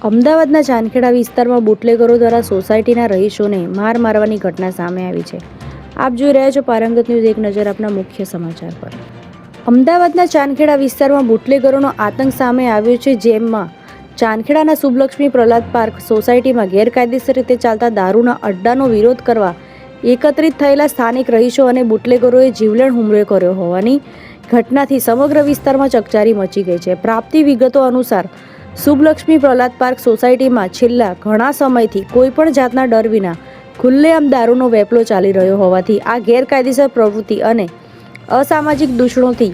અમદાવાદના ચાંદખેડા વિસ્તારમાં બુટલેગરો દ્વારા સોસાયટીના રહીશોને માર મારવાની ઘટના સામે આવી છે. આપ જોઈ રહ્યા છો પારંગત ન્યૂઝ. એક નજર આપના મુખ્ય સમાચાર પર. અમદાવાદના ચાંદખેડા વિસ્તારમાં બુટલેગરોનો આતંક સામે આવ્યો છે, જેમાં ચાંદખેડાના શુભલક્ષ્મી પ્રહલાદ પાર્ક સોસાયટીમાં ગેરકાયદેસર રીતે ચાલતા દારૂના અડ્ડાનો વિરોધ કરવા એકત્રિત થયેલા સ્થાનિક રહીશો અને બુટલેગરોએ જીવલેણ હુમલો કર્યો હોવાની ઘટનાથી સમગ્ર વિસ્તારમાં ચકચારી મચી ગઈ છે. પ્રાપ્તિ વિગતો અનુસાર શુભલક્ષ્મી પ્રહલાદ પાર્ક સોસાયટીમાં છેલ્લા ઘણા સમયથી કોઈપણ જાતના ડર વિના ખુલ્લેઆમ દારૂનો વેપલો ચાલી રહ્યો હોવાથી આ ગેરકાયદેસર પ્રવૃત્તિ અને અસામાજિક દૂષણોથી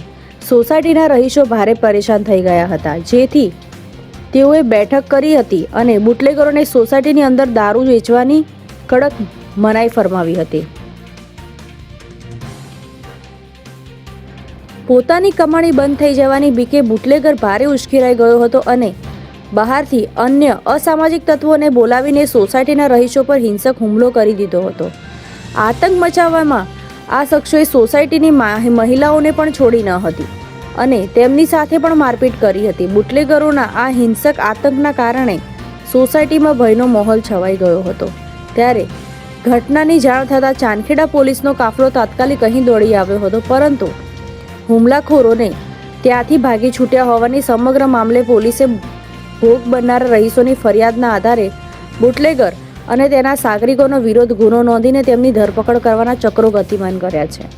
સોસાયટીના રહીશો ભારે પરેશાન થઈ ગયા હતા, જેથી તેઓએ બેઠક કરી હતી અને બુટલેગરોને સોસાયટીની અંદર દારૂ વેચવાની કડક મનાઈ ફરમાવી હતી. પોતાની કમાણી બંધ થઈ જવાની બીકે બુટલેગર ભારે ઉશ્કેરાઈ ગયો હતો અને બહારથી અન્ય અસામાજિક તત્વોને બોલાવીને સોસાયટીના રહીશો પર હિંસક હુમલો કરી દીધો હતો. આતંક મચાવવામાં આ શખ્સોએ સોસાયટીની મહિલાઓને પણ છોડી ન હતી અને તેમની સાથે પણ મારપીટ કરી હતી. બુટલેગરોના આ હિંસક આતંકના કારણે સોસાયટીમાં ભયનો માહોલ છવાઈ ગયો હતો. ત્યારે ઘટનાની જાણ થતાં ચાંદખેડા પોલીસનો કાફલો તાત્કાલિક અહીં દોડી આવ્યો હતો, પરંતુ હુમલાખોરોને ત્યાંથી ભાગી છૂટ્યા હોવાની સમગ્ર મામલે પોલીસે ભોગ બનનારા રહીશોની ફરિયાદના આધારે બુટલેગર અને તેના સાગરિકોનો વિરોધ ગુનો નોંધીને તેમની ધરપકડ કરવાના ચક્રો ગતિમાન કર્યા છે.